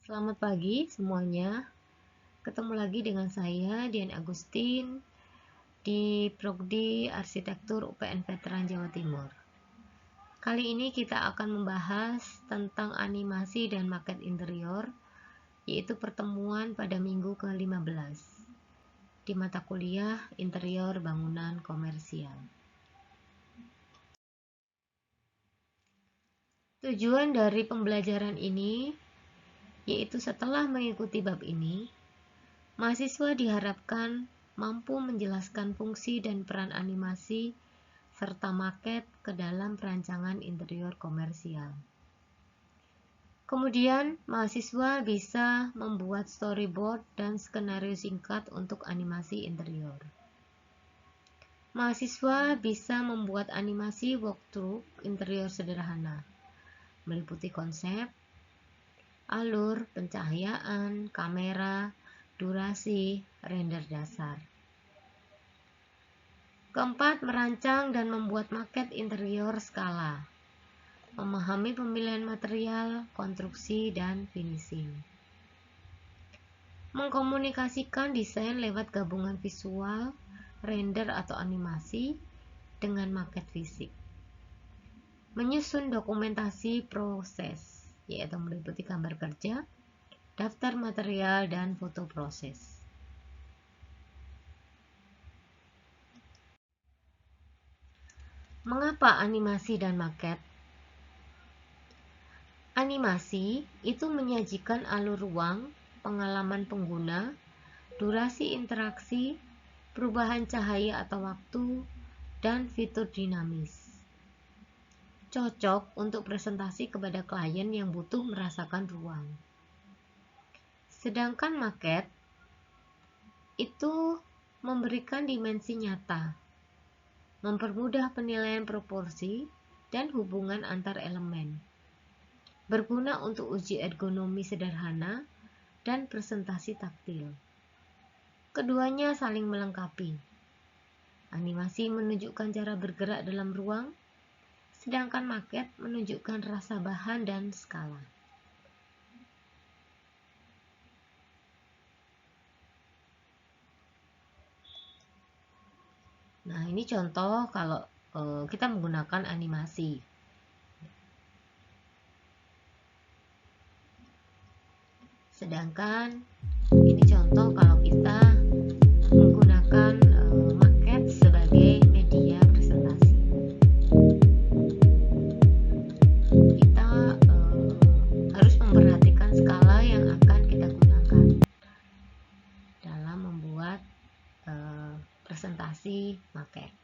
Selamat pagi semuanya. Ketemu lagi dengan saya Dian Agustin di Prodi Arsitektur UPN Veteran Jawa Timur. Kali ini kita akan membahas tentang animasi dan maket interior, yaitu pertemuan pada minggu ke-15 di mata kuliah Interior Bangunan Komersial. Tujuan dari pembelajaran ini yaitu setelah mengikuti bab ini, mahasiswa diharapkan mampu menjelaskan fungsi dan peran animasi serta maket ke dalam perancangan interior komersial. Kemudian, mahasiswa bisa membuat storyboard dan skenario singkat untuk animasi interior. Mahasiswa bisa membuat animasi walkthrough interior sederhana, meliputi konsep, alur, pencahayaan, kamera, durasi, render dasar. Keempat, merancang dan membuat maket interior skala, memahami pemilihan material, konstruksi, dan finishing. Mengkomunikasikan desain lewat gabungan visual, render atau animasi dengan maket fisik. Menyusun dokumentasi proses, yaitu meliputi gambar kerja, daftar material, dan foto proses. Mengapa animasi dan maket? Animasi itu menyajikan alur ruang, pengalaman pengguna, durasi interaksi, perubahan cahaya atau waktu, dan fitur dinamis. Cocok untuk presentasi kepada klien yang butuh merasakan ruang. Sedangkan maket itu memberikan dimensi nyata, mempermudah penilaian proporsi dan hubungan antar elemen, berguna untuk uji ergonomi sederhana dan presentasi taktil. Keduanya saling melengkapi. Animasi menunjukkan cara bergerak dalam ruang, sedangkan maket menunjukkan rasa bahan dan skala. Nah, ini contoh kalau kita menggunakan animasi. Sedangkan ini contoh kalau kita menggunakan maket sebagai media presentasi. Kita harus memperhatikan skala yang akan kita gunakan dalam membuat presentasi maket.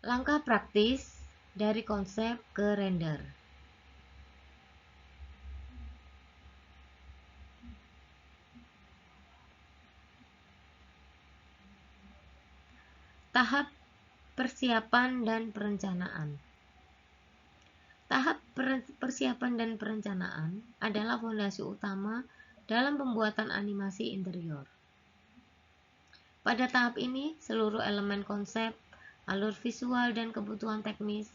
Langkah praktis dari konsep ke render. Tahap persiapan dan perencanaan. Tahap persiapan dan perencanaan adalah fondasi utama dalam pembuatan animasi interior. Pada tahap ini, seluruh elemen konsep, alur visual, dan kebutuhan teknis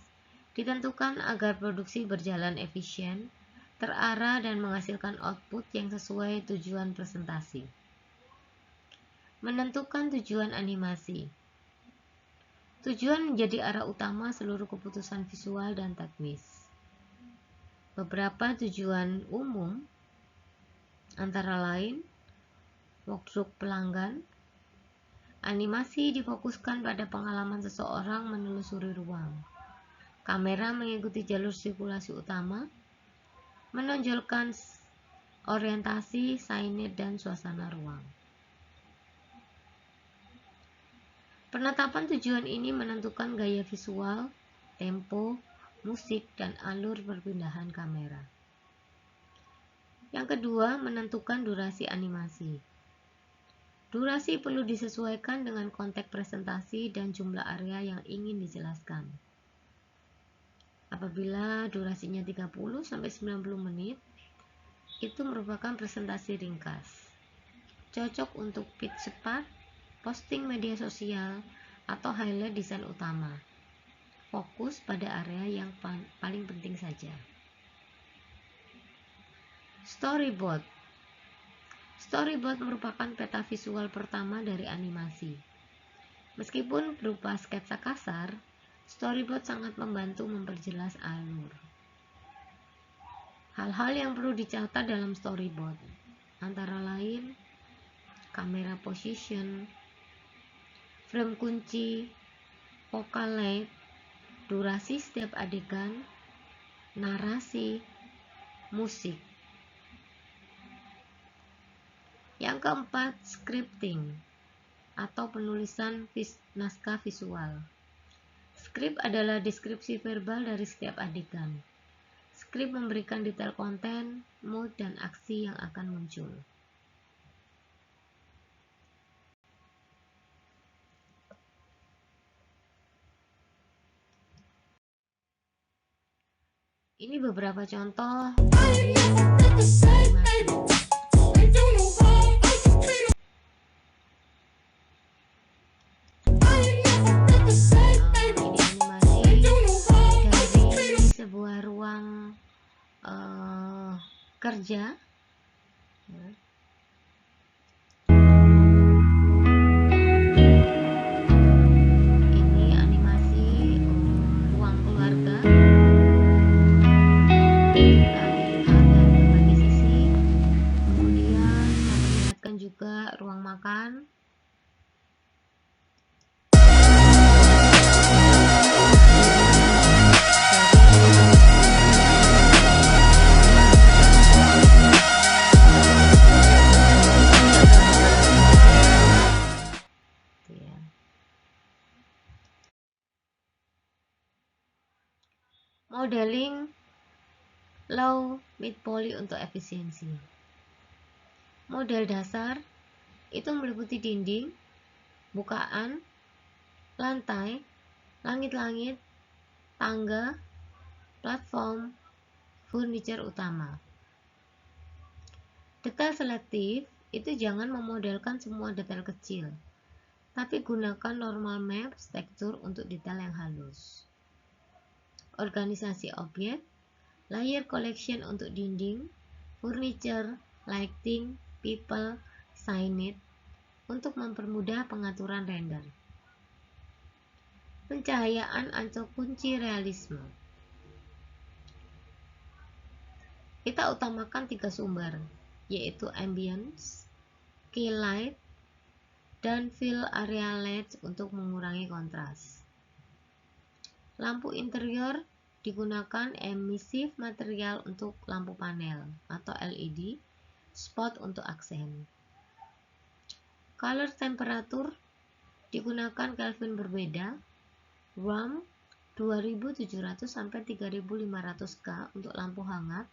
ditentukan agar produksi berjalan efisien, terarah, dan menghasilkan output yang sesuai tujuan presentasi. Menentukan tujuan animasi. Tujuan menjadi arah utama seluruh keputusan visual dan teknis. Beberapa tujuan umum antara lain walkthrough pelanggan. Animasi difokuskan pada pengalaman seseorang menelusuri ruang. Kamera mengikuti jalur sirkulasi utama, menonjolkan orientasi, signage, dan suasana ruang. Penetapan tujuan ini menentukan gaya visual, tempo, musik, dan alur perpindahan kamera. Yang kedua, menentukan durasi animasi. Durasi perlu disesuaikan dengan konteks presentasi dan jumlah area yang ingin dijelaskan. Apabila durasinya 30-90 menit, itu merupakan presentasi ringkas. Cocok untuk pitch cepat, posting media sosial, atau highlight desain utama. Fokus pada area yang paling penting saja. Storyboard. Storyboard merupakan peta visual pertama dari animasi. Meskipun berupa sketsa kasar, storyboard sangat membantu memperjelas alur. Hal-hal yang perlu dicatat dalam storyboard antara lain kamera position, frame kunci, focal length, durasi setiap adegan, narasi, musik. Yang keempat, scripting atau penulisan naskah visual. Skrip adalah deskripsi verbal dari setiap adegan. Skrip memberikan detail konten, mood, dan aksi yang akan muncul. Ini beberapa contoh dari animasi. Sebuah ruang kerja. Ini animasi ruang keluarga. Kita lihat dari berbagai sisi. Kemudian memperlihatkan juga ruang makan. Modeling low mid poly untuk efisiensi. Model dasar itu meliputi dinding, bukaan, lantai, langit-langit, tangga, platform, furniture utama. Detail selektif itu jangan memodelkan semua detail kecil, tapi gunakan normal maps tekstur untuk detail yang halus. Organisasi objek, layer collection untuk dinding, furniture, lighting, people, signage untuk mempermudah pengaturan render. Pencahayaan atau kunci realisme. Kita utamakan 3 sumber, yaitu ambience, key light, dan fill area light untuk mengurangi kontras. Lampu interior digunakan emissive material untuk lampu panel atau LED, spot untuk aksen. Color temperatur digunakan Kelvin berbeda, warm 2700 sampai 3500 K untuk lampu hangat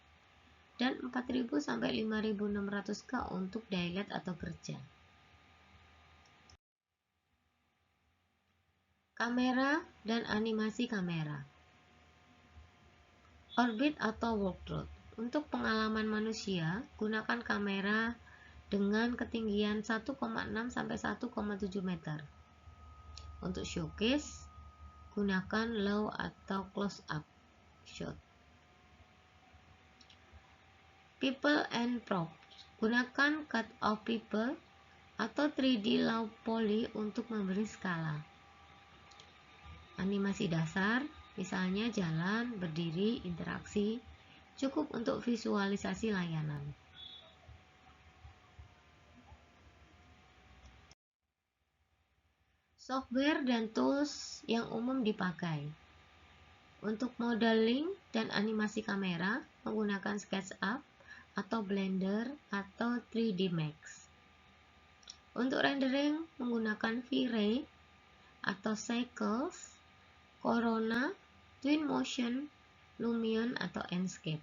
dan 4000 sampai 5600 K untuk daylight atau kerja. Kamera dan animasi kamera. Orbit atau workload. Untuk pengalaman manusia, gunakan kamera dengan ketinggian 1,6 sampai 1,7 meter. Untuk showcase, gunakan low atau close up shot. People and props. Gunakan cut of people atau 3D low poly untuk memberi skala. Animasi dasar, misalnya jalan, berdiri, interaksi, cukup untuk visualisasi layanan. Software dan tools yang umum dipakai. Untuk modeling dan animasi kamera, menggunakan SketchUp atau Blender atau 3D Max. Untuk rendering, menggunakan V-Ray atau Cycles, Corona, Twinmotion, Lumion atau Enscape.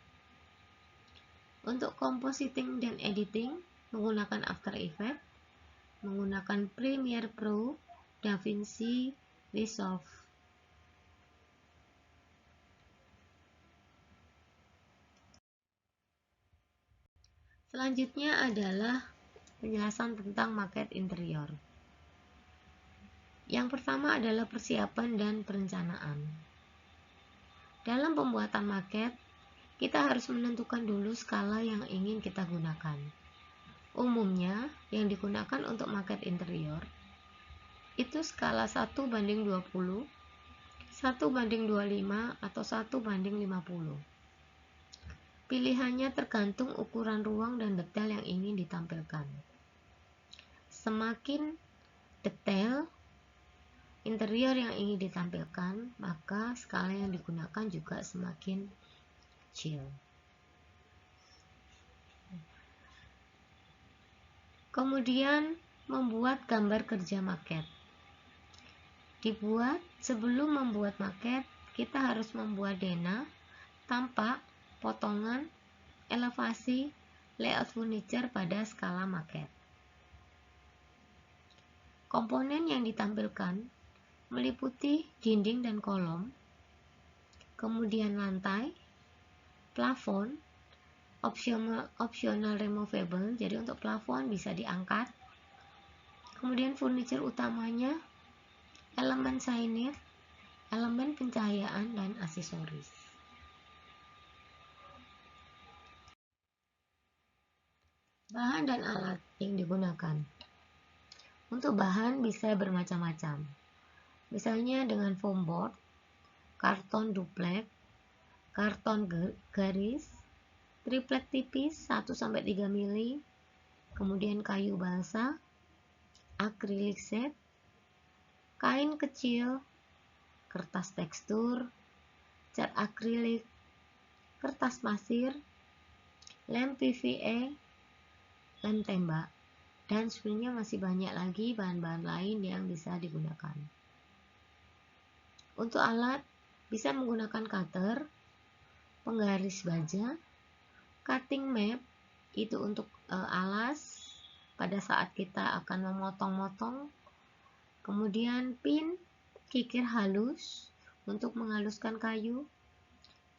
Untuk compositing dan editing, menggunakan After Effects, menggunakan Premiere Pro, DaVinci Resolve. Selanjutnya adalah penjelasan tentang maket interior. Yang pertama adalah persiapan dan perencanaan. Dalam pembuatan maket, kita harus menentukan dulu skala yang ingin kita gunakan. Umumnya, yang digunakan untuk maket interior itu skala 1:20, 1:25, atau 1:50. Pilihannya tergantung ukuran ruang dan detail yang ingin ditampilkan. Semakin detail interior yang ingin ditampilkan, maka skala yang digunakan juga semakin kecil. Kemudian, membuat gambar kerja maket. Sebelum membuat maket, kita harus membuat dena, tampak, potongan, elevasi, layout furniture pada skala maket. Komponen yang ditampilkan meliputi dinding dan kolom, kemudian lantai, plafon, optional removable, jadi untuk plafon bisa diangkat, kemudian furniture utamanya, elemen signage, elemen pencahayaan, dan aksesoris. Bahan dan alat yang digunakan. Untuk bahan bisa bermacam-macam. Misalnya dengan foam board, karton duplek, karton garis, triplek tipis 1-3 mili, kemudian kayu balsa, akrilik sheet, kain kecil, kertas tekstur, cat akrilik, kertas pasir, lem PVA, lem tembak, dan sebenarnya masih banyak lagi bahan-bahan lain yang bisa digunakan. Untuk alat, bisa menggunakan cutter, penggaris baja, cutting map, itu untuk alas pada saat kita akan memotong-motong, kemudian pin, kikir halus untuk menghaluskan kayu,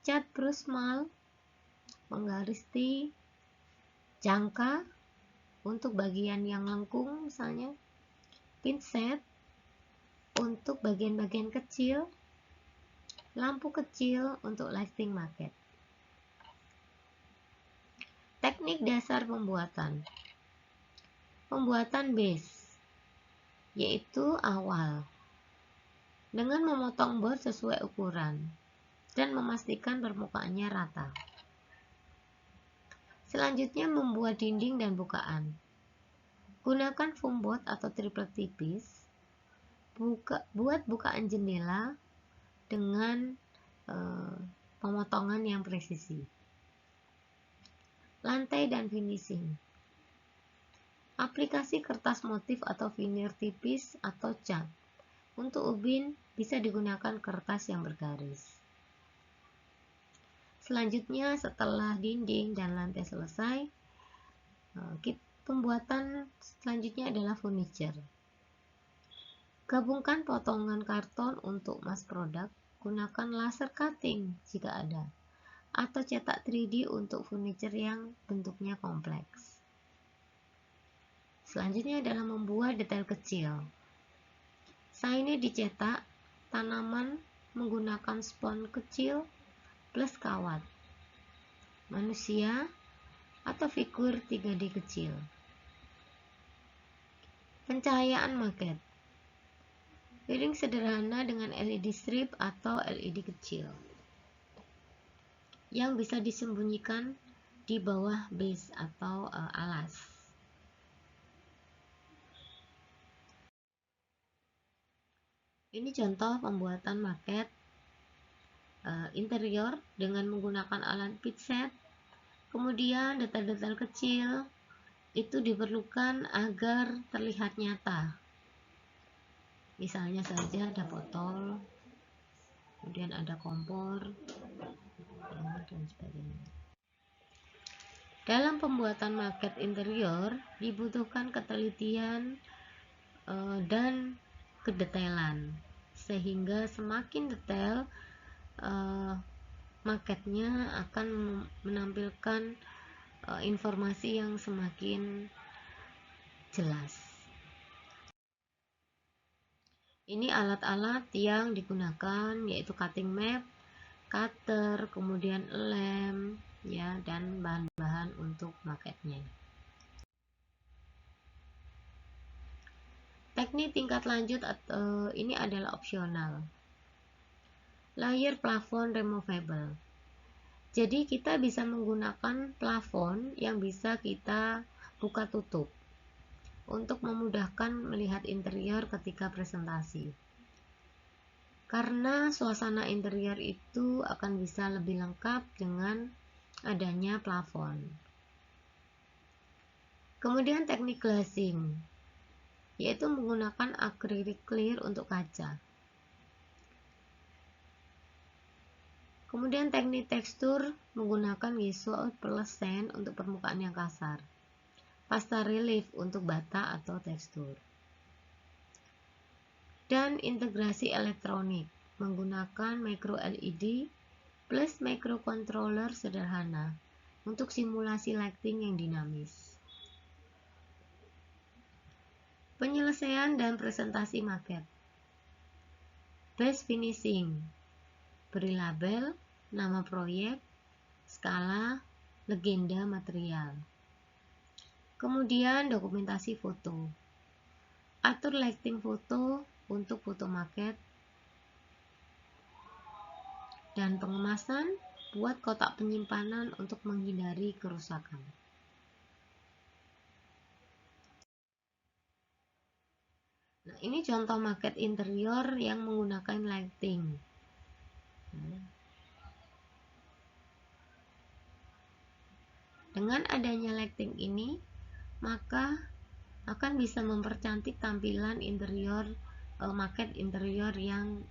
cat brush mal, penggaris T, jangka untuk bagian yang lengkung misalnya, pinset untuk bagian-bagian kecil, lampu kecil untuk lighting maket. Teknik dasar pembuatan. Pembuatan base, yaitu awal, dengan memotong board sesuai ukuran dan memastikan permukaannya rata. Selanjutnya membuat dinding dan bukaan. Gunakan foam board atau triplek tipis. Buat bukaan jendela dengan pemotongan yang presisi. Lantai dan finishing. Aplikasi kertas motif atau veneer tipis atau cat. Untuk ubin bisa digunakan kertas yang bergaris. Selanjutnya setelah dinding dan lantai selesai, pembuatan selanjutnya adalah furniture. Gabungkan potongan karton untuk mass product, gunakan laser cutting jika ada, atau cetak 3D untuk furniture yang bentuknya kompleks. Selanjutnya adalah membuat detail kecil. Sainnya dicetak, tanaman menggunakan spons kecil plus kawat, manusia atau figur 3D kecil. Pencahayaan maket. Piring sederhana dengan LED strip atau LED kecil yang bisa disembunyikan di bawah base atau alas. Ini contoh pembuatan maket interior dengan menggunakan alat pitset. Kemudian detail-detail kecil itu diperlukan agar terlihat nyata. Misalnya saja ada botol, kemudian ada kompor, dan sebagainya. Dalam pembuatan maket interior dibutuhkan ketelitian dan kedetailan, sehingga semakin detail maketnya akan menampilkan informasi yang semakin jelas. Ini alat-alat yang digunakan yaitu cutting map, cutter, kemudian lem, ya, dan bahan-bahan untuk maketnya. Teknik tingkat lanjut ini adalah opsional. Layer plafon removable. Jadi kita bisa menggunakan plafon yang bisa kita buka tutup untuk memudahkan melihat interior ketika presentasi. Karena suasana interior itu akan bisa lebih lengkap dengan adanya plafon. Kemudian teknik glazing, yaitu menggunakan acrylic clear untuk kaca. Kemudian teknik tekstur menggunakan gesso plus sand untuk permukaan yang kasar, pasta relief untuk bata atau tekstur. Dan integrasi elektronik menggunakan micro LED plus microcontroller sederhana untuk simulasi lighting yang dinamis. Penyelesaian dan presentasi maket. Base finishing, beri label, nama proyek, skala, legenda material. Kemudian dokumentasi foto. Atur lighting foto untuk foto maket. Dan pengemasan, buat kotak penyimpanan untuk menghindari kerusakan. Nah, ini contoh maket interior yang menggunakan lighting. Dengan adanya lighting ini, maka akan bisa mempercantik tampilan interior maket interior yang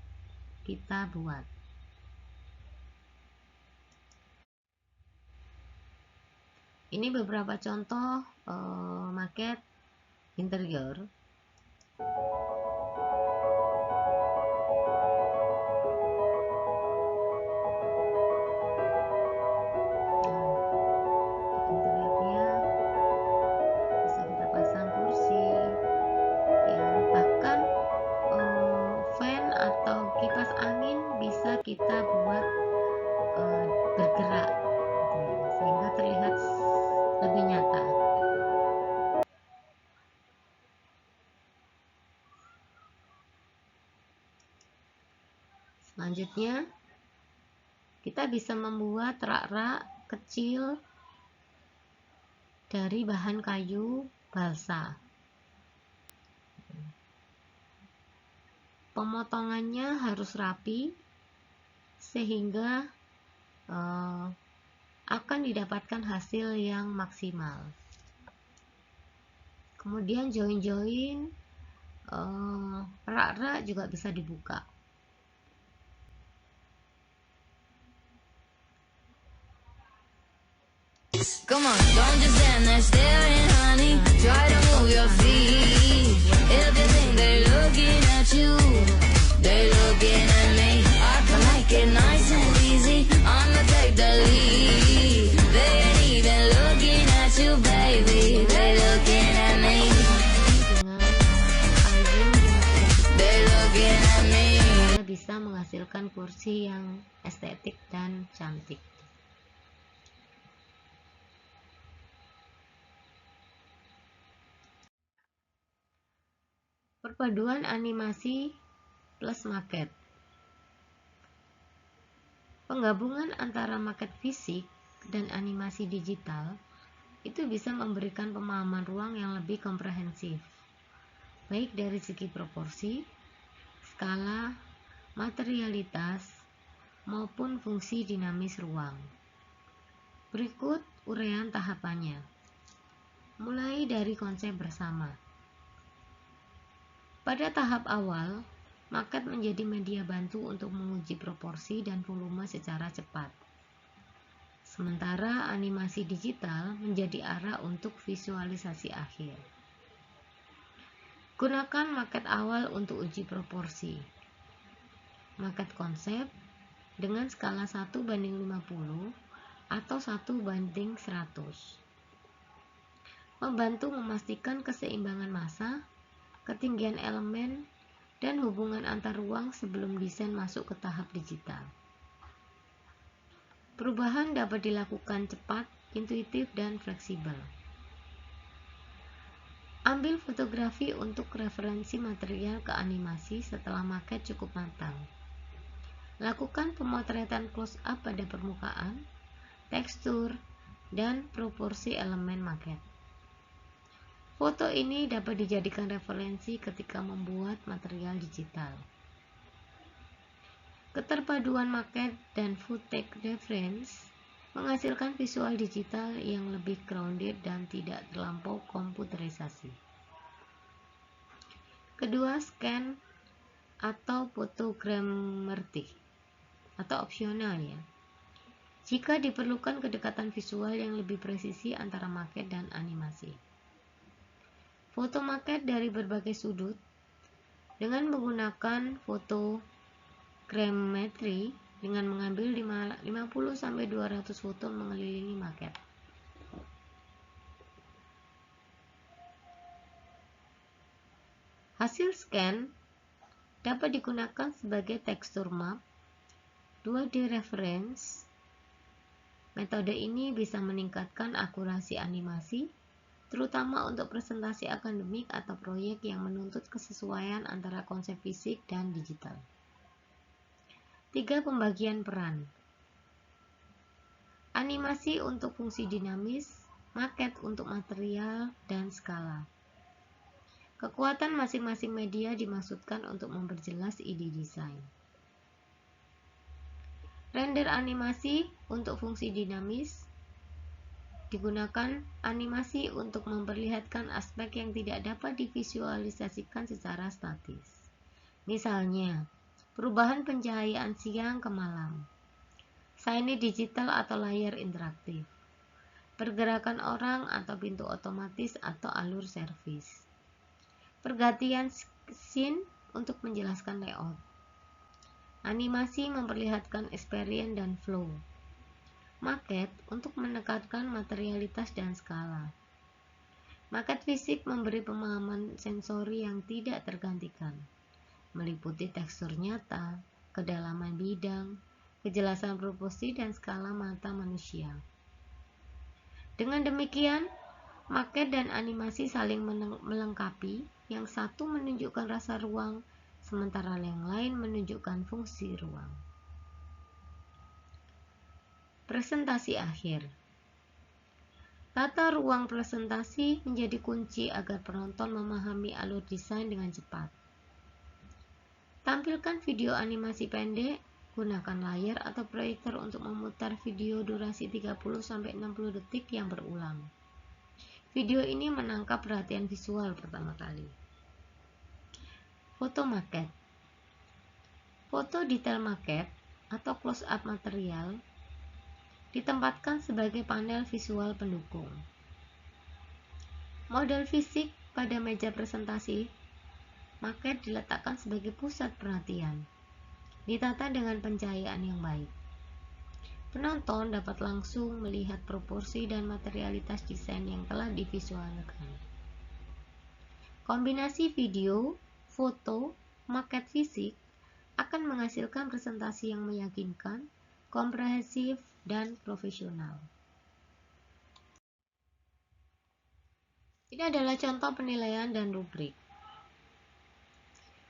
kita buat. Ini beberapa contoh maket interior. Interiornya bisa kita pasang kursi, ya, bahkan fan atau kipas angin bisa kita buat bergerak, gitu ya, sehingga terlihat lebih nyata. Selanjutnya, kita bisa membuat rak-rak kecil dari bahan kayu balsa. Pemotongannya harus rapi sehingga akan didapatkan hasil yang maksimal. Kemudian join-join rak-rak juga bisa dibuka. Come on, don't just stand there staring, honey. Try to move your feet. If you think they're looking at you, they're looking at me. I can make it nice and easy. I'ma take the lead. They ain't even looking at you, baby. They're looking at me. They're looking at me. Bisa menghasilkan kursi yang estetik dan cantik. Perpaduan animasi plus maket. Penggabungan antara maket fisik dan animasi digital itu bisa memberikan pemahaman ruang yang lebih komprehensif, baik dari segi proporsi, skala, materialitas, maupun fungsi dinamis ruang. Berikut uraian tahapannya. Mulai dari konsep bersama. Pada tahap awal, maket menjadi media bantu untuk menguji proporsi dan volume secara cepat. sementara animasi digital menjadi arah untuk visualisasi akhir. Gunakan maket awal untuk uji proporsi. Maket konsep dengan skala 1:50 atau 1:100. Membantu memastikan keseimbangan massa, ketinggian elemen, dan hubungan antar ruang sebelum desain masuk ke tahap digital. Perubahan dapat dilakukan cepat, intuitif, dan fleksibel. Ambil fotografi untuk referensi material ke animasi setelah maket cukup matang. Lakukan pemotretan close-up pada permukaan, tekstur, dan proporsi elemen maket. Foto ini dapat dijadikan referensi ketika membuat material digital. Keterpaduan maket dan footage reference menghasilkan visual digital yang lebih grounded dan tidak terlampau komputerisasi. Kedua, scan atau photogrammetry atau opsional ya. Jika diperlukan kedekatan visual yang lebih presisi antara maket dan animasi. Foto maket dari berbagai sudut dengan menggunakan photogrammetry dengan mengambil 50-200 foto mengelilingi maket. Hasil scan dapat digunakan sebagai tekstur map, 2D reference. Metode ini bisa meningkatkan akurasi animasi, terutama untuk presentasi akademik atau proyek yang menuntut kesesuaian antara konsep fisik dan digital. 3. Pembagian peran. Animasi untuk fungsi dinamis, maket untuk material dan skala. Kekuatan masing-masing media dimaksudkan untuk memperjelas ide desain. Render animasi untuk fungsi dinamis. Digunakan animasi untuk memperlihatkan aspek yang tidak dapat divisualisasikan secara statis. Misalnya, perubahan pencahayaan siang ke malam, sign digital atau layar interaktif, pergerakan orang atau pintu otomatis atau alur servis, pergantian scene untuk menjelaskan layout, animasi memperlihatkan experience dan flow, maket untuk menekankan materialitas dan skala. Maket fisik memberi pemahaman sensori yang tidak tergantikan, meliputi tekstur nyata, kedalaman bidang, kejelasan proporsi, dan skala mata manusia. Dengan demikian, maket dan animasi saling melengkapi, yang satu menunjukkan rasa ruang, sementara yang lain menunjukkan fungsi ruang. Presentasi akhir. Tata ruang presentasi menjadi kunci agar penonton memahami alur desain dengan cepat. Tampilkan video animasi pendek, gunakan layar atau proyektor untuk memutar video durasi 30-60 detik yang berulang. Video ini menangkap perhatian visual pertama kali. Foto maket. Foto detail maket atau close-up material ditempatkan sebagai panel visual pendukung. Model fisik pada meja presentasi maket diletakkan sebagai pusat perhatian, ditata dengan pencahayaan yang baik. Penonton dapat langsung melihat proporsi dan materialitas desain yang telah divisualkan. Kombinasi video, foto, maket fisik akan menghasilkan presentasi yang meyakinkan, komprehensif, dan profesional. Ini adalah contoh penilaian dan rubrik.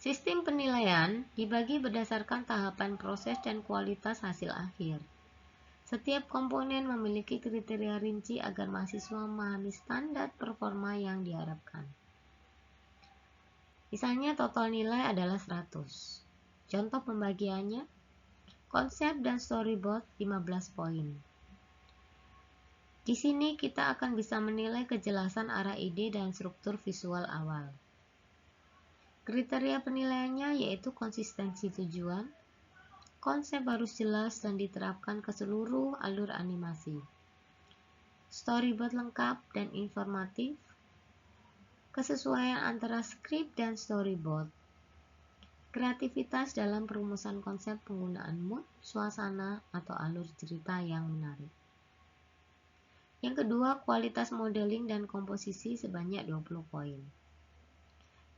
Sistem penilaian dibagi berdasarkan tahapan proses dan kualitas hasil akhir. Setiap komponen memiliki kriteria rinci agar mahasiswa memahami standar performa yang diharapkan. Misalnya total nilai adalah 100. Contoh pembagiannya, konsep dan storyboard 15 poin. Di sini kita akan bisa menilai kejelasan arah ide dan struktur visual awal. Kriteria penilaiannya yaitu konsistensi tujuan, Konsep harus jelas dan diterapkan ke seluruh alur animasi. Storyboard lengkap dan informatif. Kesesuaian antara skrip dan storyboard. Kreativitas dalam perumusan konsep penggunaan mood, suasana, atau alur cerita yang menarik. Yang kedua, kualitas modeling dan komposisi sebanyak 20 poin.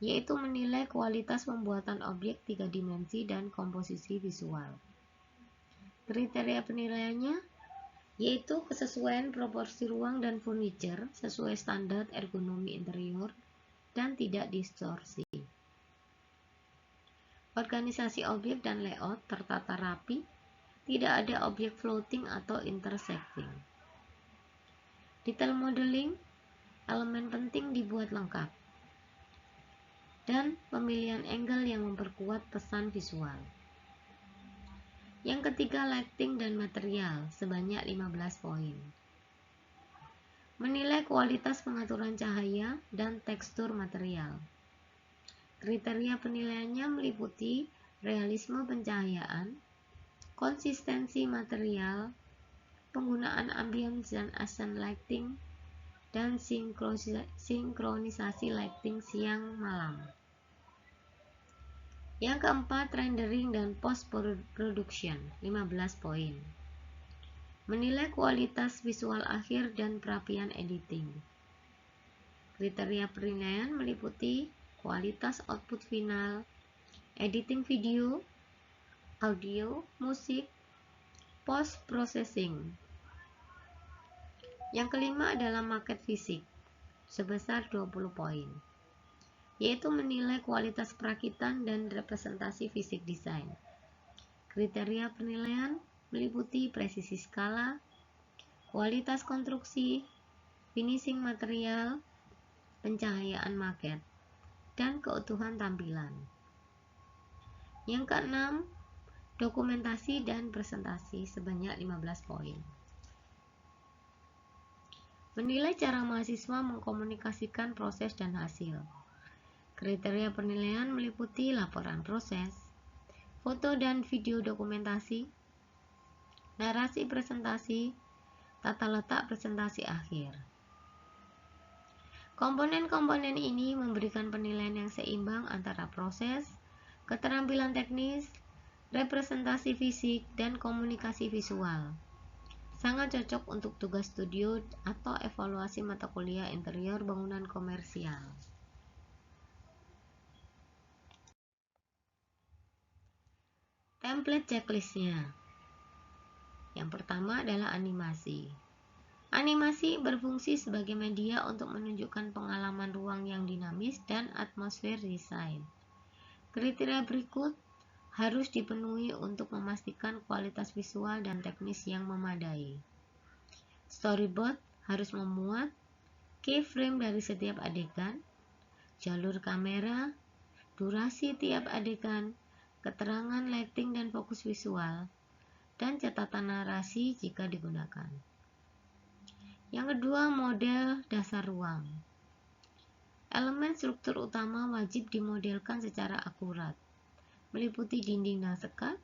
Yaitu menilai kualitas pembuatan objek 3 dimensi dan komposisi visual. Kriteria penilaiannya yaitu kesesuaian proporsi ruang dan furniture sesuai standar ergonomi interior dan tidak distorsi. Organisasi objek dan layout tertata rapi, tidak ada objek floating atau intersecting. Detail modeling, elemen penting dibuat lengkap. Dan pemilihan angle yang memperkuat pesan visual. Yang ketiga, lighting dan material sebanyak 15 poin. Menilai kualitas pengaturan cahaya dan tekstur material. Kriteria penilaiannya meliputi realisme pencahayaan, konsistensi material, penggunaan ambience dan accent lighting, dan sinkronisasi lighting siang malam. Yang keempat, rendering dan post-production, 15 poin. Menilai kualitas visual akhir dan perapian editing. Kriteria penilaian meliputi kualitas output final, editing video, audio, musik, post-processing. Yang kelima adalah market fisik, sebesar 20 poin. Yaitu menilai kualitas perakitan dan representasi fisik desain. Kriteria penilaian meliputi presisi skala, kualitas konstruksi, finishing material, pencahayaan maket, dan keutuhan tampilan. Yang keenam, dokumentasi dan presentasi sebanyak 15 poin. Menilai cara mahasiswa mengkomunikasikan proses dan hasil. Kriteria penilaian meliputi laporan proses, foto dan video dokumentasi, narasi presentasi, tata letak presentasi akhir. Komponen-komponen ini memberikan penilaian yang seimbang antara proses, keterampilan teknis, representasi fisik, dan komunikasi visual. Sangat cocok untuk tugas studio atau evaluasi mata kuliah interior bangunan komersial. Template checklistnya. Yang pertama adalah animasi. Animasi berfungsi sebagai media untuk menunjukkan pengalaman ruang yang dinamis dan atmosfer desain. Kriteria berikut harus dipenuhi untuk memastikan kualitas visual dan teknis yang memadai. Storyboard harus memuat keyframe dari setiap adegan, jalur kamera, durasi tiap adegan, keterangan lighting dan fokus visual, dan catatan narasi jika digunakan. Yang kedua, model dasar ruang. Elemen struktur utama wajib dimodelkan secara akurat, meliputi dinding dan sekat,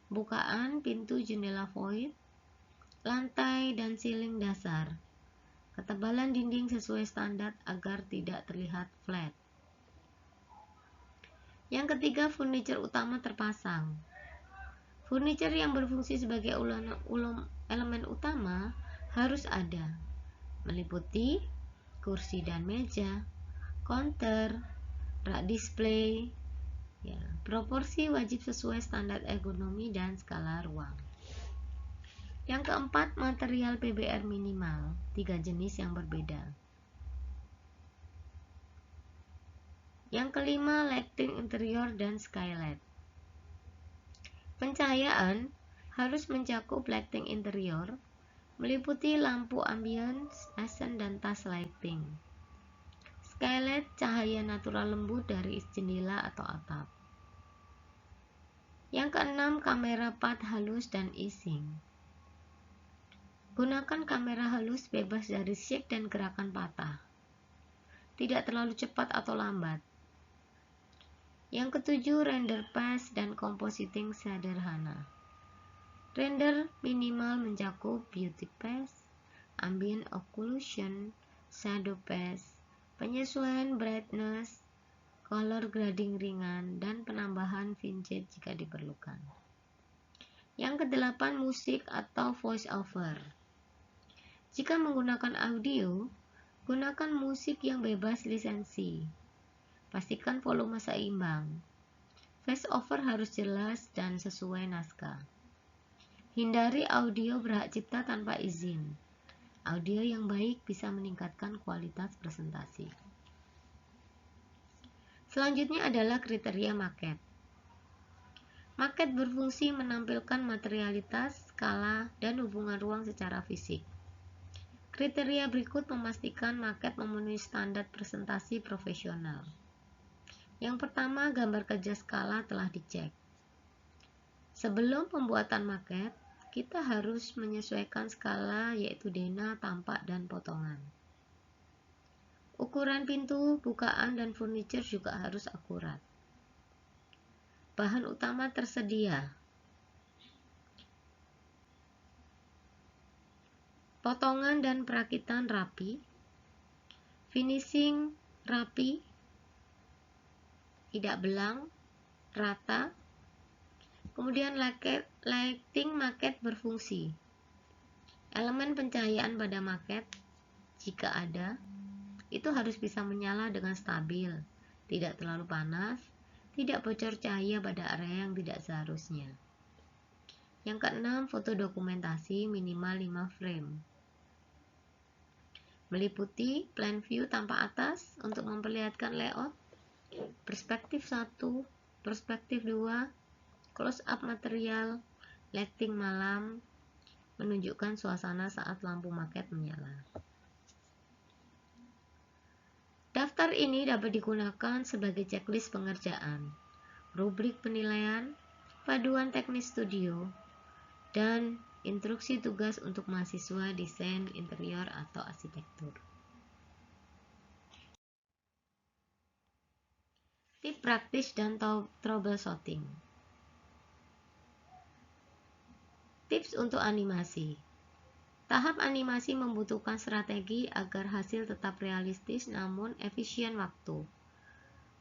bukaan, pintu, jendela void, lantai, dan siling dasar. Ketebalan dinding sesuai standar agar tidak terlihat flat. Yang ketiga, furniture utama terpasang. Furniture yang berfungsi sebagai elemen utama harus ada, meliputi kursi dan meja, counter, rak display. Proporsi wajib sesuai standar ergonomi dan skala ruang. Yang keempat, material PBR minimal, 3 jenis yang berbeda. Yang kelima, lighting interior dan skylight. Pencahayaan harus mencakup lighting interior, meliputi lampu ambience, accent, dan task lighting. Skylight, cahaya natural lembut dari jendela atau atap. Yang keenam, kamera path halus dan easing. Gunakan kamera halus bebas dari shake dan gerakan patah. Tidak terlalu cepat atau lambat. Yang ketujuh, render fast dan compositing sederhana. Render minimal mencakup beauty path, ambient occlusion, shadow path, penyesuaian brightness, color grading ringan, dan penambahan vignette jika diperlukan. Yang kedelapan, musik atau voice over. Jika menggunakan audio, gunakan musik yang bebas lisensi. Pastikan volume seimbang. Voice over harus jelas dan sesuai naskah. Hindari audio berhak cipta tanpa izin. Audio yang baik bisa meningkatkan kualitas presentasi. Selanjutnya adalah kriteria maket. Maket berfungsi menampilkan materialitas, skala, dan hubungan ruang secara fisik. Kriteria berikut memastikan maket memenuhi standar presentasi profesional. Yang pertama, gambar kerja skala telah dicek. Sebelum pembuatan maket, kita harus menyesuaikan skala yaitu dena, tampak, dan potongan. Ukuran pintu, bukaan, dan furniture juga harus akurat. Bahan utama tersedia. Potongan dan perakitan rapi. Finishing rapi, tidak belang, rata. Kemudian lighting maket berfungsi. Elemen pencahayaan pada maket, jika ada, itu harus bisa menyala dengan stabil, tidak terlalu panas, tidak bocor cahaya pada area yang tidak seharusnya. Yang keenam, foto dokumentasi minimal 5 frame. Meliputi plan view tanpa atas untuk memperlihatkan layout, perspektif 1, perspektif 2, close up material, lighting malam, menunjukkan suasana saat lampu maket menyala. Daftar ini dapat digunakan sebagai checklist pengerjaan, rubrik penilaian, paduan teknis studio, dan instruksi tugas untuk mahasiswa desain interior atau arsitektur. Tips praktis dan troubleshooting. Tips untuk animasi. Tahap animasi membutuhkan strategi agar hasil tetap realistis namun efisien waktu.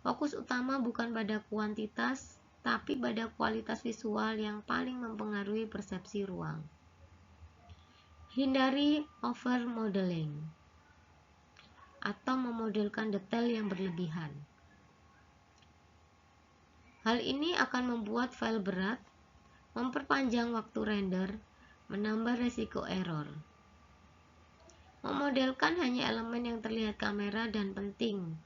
Fokus utama bukan pada kuantitas, tapi pada kualitas visual yang paling mempengaruhi persepsi ruang. Hindari over modeling atau memodelkan detail yang berlebihan. Hal ini akan membuat file berat, memperpanjang waktu render, menambah resiko error. Memodelkan hanya elemen yang terlihat kamera dan penting.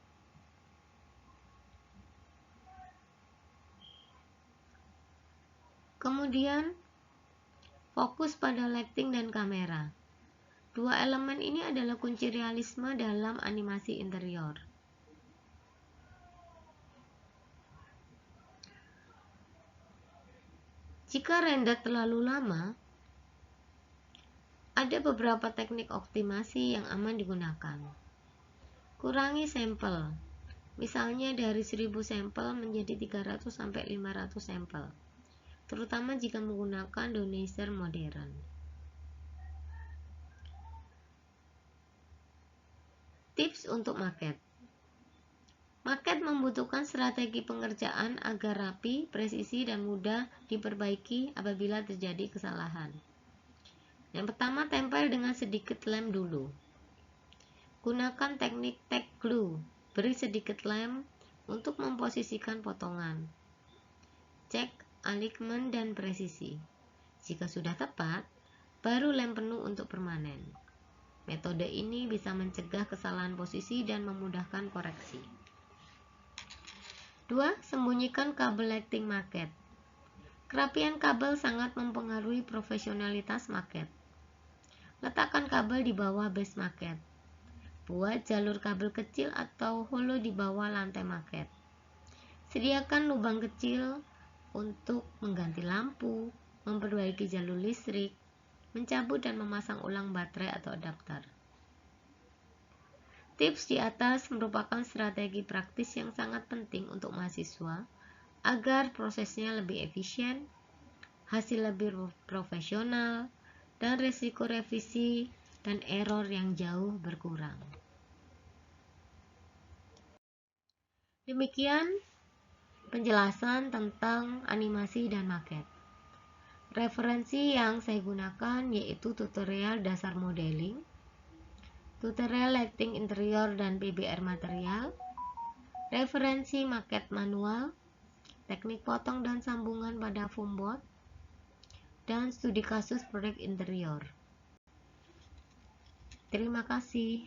Kemudian, fokus pada lighting dan kamera. Dua elemen ini adalah kunci realisme dalam animasi interior. Jika render terlalu lama, ada beberapa teknik optimasi yang aman digunakan. Kurangi sampel, misalnya dari 1000 sampel menjadi 300-500 sampel, terutama jika menggunakan denoiser modern. Tips untuk maket. Maket membutuhkan strategi pengerjaan agar rapi, presisi, dan mudah diperbaiki apabila terjadi kesalahan. Yang pertama, tempel dengan sedikit lem dulu. Gunakan teknik tack glue, beri sedikit lem untuk memposisikan potongan. Cek alignment dan presisi. Jika sudah tepat, baru lem penuh untuk permanen. Metode ini bisa mencegah kesalahan posisi dan memudahkan koreksi. 2. Sembunyikan kabel lighting maket. Kerapian kabel sangat mempengaruhi profesionalitas maket. Letakkan kabel di bawah base maket. Buat jalur kabel kecil atau holo di bawah lantai maket. Sediakan lubang kecil untuk mengganti lampu, memperbaiki jalur listrik, mencabut dan memasang ulang baterai atau adapter. Tips di atas merupakan strategi praktis yang sangat penting untuk mahasiswa agar prosesnya lebih efisien, hasil lebih profesional, dan risiko revisi dan error yang jauh berkurang. Demikian penjelasan tentang animasi dan maket. Referensi yang saya gunakan yaitu tutorial dasar modeling, tutorial lighting interior dan PBR material, referensi maket manual, teknik potong dan sambungan pada foam board, dan studi kasus proyek interior. Terima kasih.